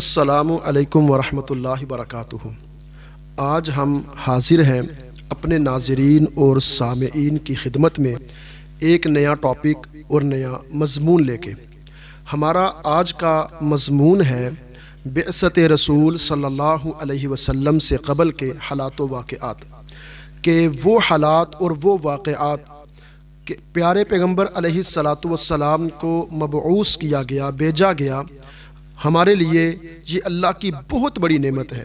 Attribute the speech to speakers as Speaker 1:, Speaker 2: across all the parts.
Speaker 1: السلام علیکم ورحمۃ اللہ وبرکاتہ۔ آج ہم حاضر ہیں اپنے ناظرین اور سامعین کی خدمت میں ایک نیا ٹاپک اور نیا مضمون لے کے۔ ہمارا آج کا مضمون ہے بعثت رسول صلی اللہ علیہ وسلم سے قبل کے حالات و واقعات، کہ وہ حالات اور وہ واقعات کہ پیارے پیغمبر علیہ الصلاۃ والسلام کو مبعوث کیا گیا، بھیجا گیا، ہمارے لیے یہ اللہ کی بہت بڑی نعمت ہے۔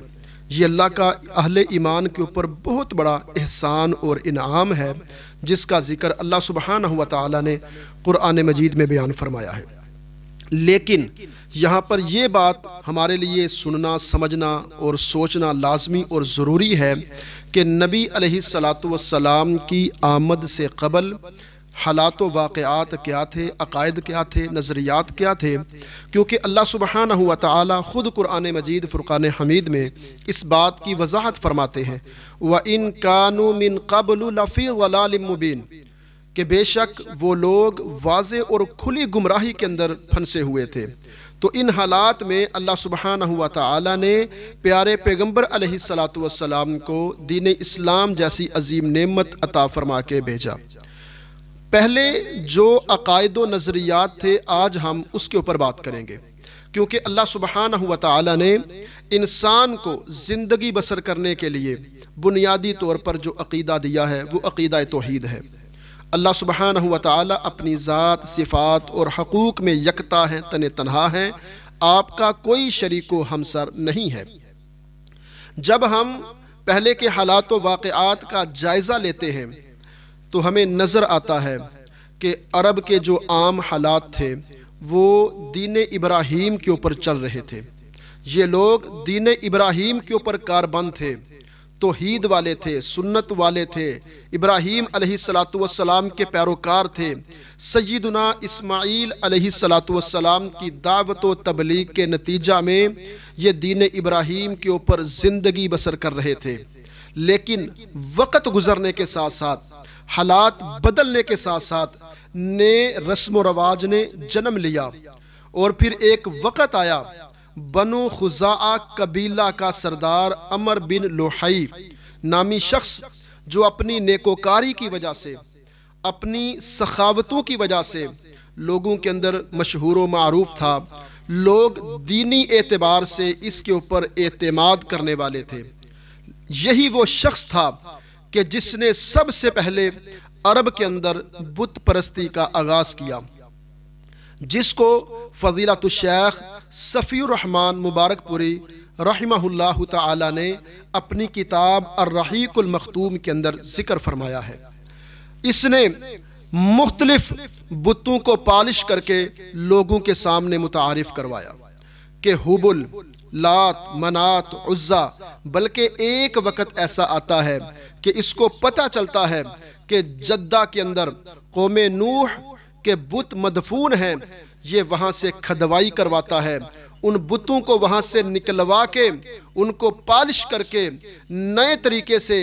Speaker 1: یہ اللہ کا اہل ایمان کے اوپر بہت بڑا احسان اور انعام ہے، جس کا ذکر اللہ سبحانہ و تعالی نے قرآن مجید میں بیان فرمایا ہے۔ لیکن یہاں پر یہ بات ہمارے لیے سننا، سمجھنا اور سوچنا لازمی اور ضروری ہے کہ نبی علیہ الصلاۃ والسلام کی آمد سے قبل حالات و واقعات کیا تھے، عقائد کیا تھے، نظریات کیا تھے، کیونکہ اللہ سبحانہ و تعالی خود قرآن مجید فرقان حمید میں اس بات کی وضاحت فرماتے ہیں وَإِن كَانُوا مِن قَبْلُ لَفِي ضَلَالٍ مُبِينٍ، کہ بے شک وہ لوگ واضح اور کھلی گمراہی کے اندر پھنسے ہوئے تھے۔ تو ان حالات میں اللہ سبحانہ و تعالی نے پیارے پیغمبر علیہ الصلاۃ والسلام کو دین اسلام جیسی عظیم نعمت عطا فرما کے بھیجا۔ پہلے جو عقائد و نظریات تھے آج ہم اس کے اوپر بات کریں گے، کیونکہ اللہ سبحانہ و تعالی نے انسان کو زندگی بسر کرنے کے لیے بنیادی طور پر جو عقیدہ دیا ہے وہ عقیدہ توحید ہے۔ اللہ سبحانہ و تعالی اپنی ذات، صفات اور حقوق میں یکتا ہیں، تنہا ہیں، آپ کا کوئی شریک و ہمسر نہیں ہے۔ جب ہم پہلے کے حالات و واقعات کا جائزہ لیتے ہیں تو ہمیں نظر آتا ہے کہ عرب کے جو عام حالات تھے وہ دین ابراہیم کے اوپر چل رہے تھے۔ یہ لوگ دین ابراہیم کے اوپر کاربند تھے، توحید والے تھے، سنت والے تھے، ابراہیم علیہ الصلاۃ والسلام کے پیروکار تھے، سیدنا اسماعیل علیہ الصلاۃ والسلام کی دعوت و تبلیغ کے نتیجہ میں یہ دین ابراہیم کے اوپر زندگی بسر کر رہے تھے۔ لیکن وقت گزرنے کے ساتھ ساتھ، حالات بدلنے کے ساتھ ساتھ نئے رسم و رواج نے جنم لیا، اور پھر ایک وقت آیا بنو خزاعہ قبیلہ کا سردار عمر بن لوحی نامی شخص، جو اپنی نیکوکاری کی وجہ سے، اپنی سخاوتوں کی وجہ سے لوگوں کے اندر مشہور و معروف تھا۔ لوگ دینی اعتبار سے اس کے اوپر اعتماد کرنے والے تھے۔ یہی وہ شخص تھا کہ جس نے سب سے پہلے عرب کے اندر بت پرستی کا آغاز کیا، جس کو فضیلۃ الشیخ صفی الرحمن مبارک پوری رحمہ اللہ تعالی نے اپنی کتاب الرحیق المختوم کے اندر ذکر فرمایا ہے۔ اس نے مختلف بتوں کو پالش کر کے لوگوں کے سامنے متعارف کروایا کہ حبل، لات، منات، عزا، بلکہ ایک وقت ایسا آتا ہے کہ اس کو پتہ چلتا ہے کہ جدہ کے اندر قوم نوح کے بت مدفون ہیں، یہ وہاں سے کھدوائی کرواتا ہے، ان بتوں کو وہاں سے نکلوا کے ان کو پالش کر کے نئے طریقے سے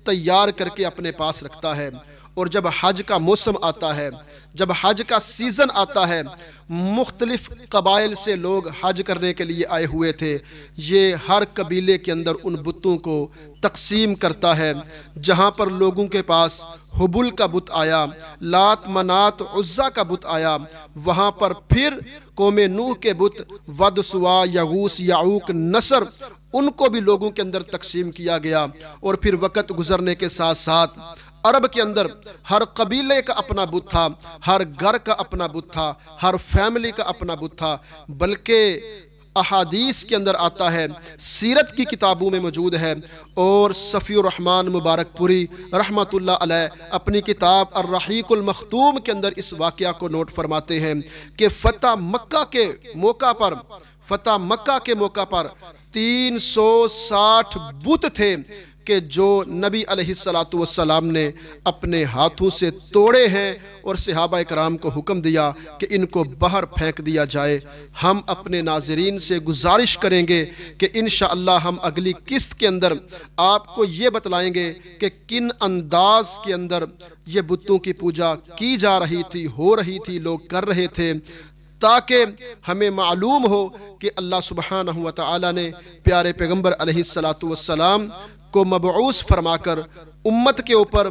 Speaker 1: تیار کر کے اپنے پاس رکھتا ہے۔ اور جب حج کا موسم آتا ہے، جب حج کا سیزن آتا ہے، مختلف قبائل سے لوگ حج کرنے کے لیے آئے ہوئے تھے، یہ ہر قبیلے کے اندر ان بتوں کو تقسیم کرتا ہے۔ جہاں پر لوگوں کے پاس حبل کا بت آیا، لات، منات، عزا کا بت آیا، وہاں پر پھر قوم نوح کے بت ود، سوا، یغوث، یعوق، نصر، ان کو بھی لوگوں کے اندر تقسیم کیا گیا۔ اور پھر وقت گزرنے کے ساتھ ساتھ عرب کے اندر ہر قبیلے کا اپنا بت تھا، ہر گھر کا اپنا بت تھا، ہر فیملی کا اپنا بت تھا، بلکہ احادیث کے اندر آتا ہے، سیرت کی کتابوں میں موجود ہے، اور صفی الرحمن مبارک پوری رحمۃ اللہ علیہ اپنی کتاب الرحیق المختوم کے اندر اس واقعہ کو نوٹ فرماتے ہیں کہ فتح مکہ کے موقع پر 360 بت تھے کہ جو نبی علیہ الصلاۃ والسلام نے اپنے ہاتھوں سے توڑے ہیں، اور صحابہ کرام کو حکم دیا کہ ان کو باہر پھینک دیا جائے۔ ہم اپنے ناظرین سے گزارش کریں گے کہ انشاءاللہ ہم اگلی قسط کے اندر آپ کو یہ بتلائیں گے کہ کن انداز کے اندر یہ بتوں کی پوجا کی جا رہی تھی، ہو رہی تھی، لوگ کر رہے تھے۔ تاکہ ہمیں معلوم ہو کہ اللہ سبحانہ و تعالی نے پیارے پیغمبر علیہ السلام کو مبعوث فرما کر امت کے اوپر،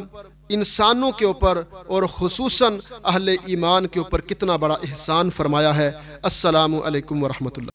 Speaker 1: انسانوں کے اوپر اور خصوصاً اہل ایمان کے اوپر کتنا بڑا احسان فرمایا ہے۔ السلام علیکم ورحمۃ اللہ۔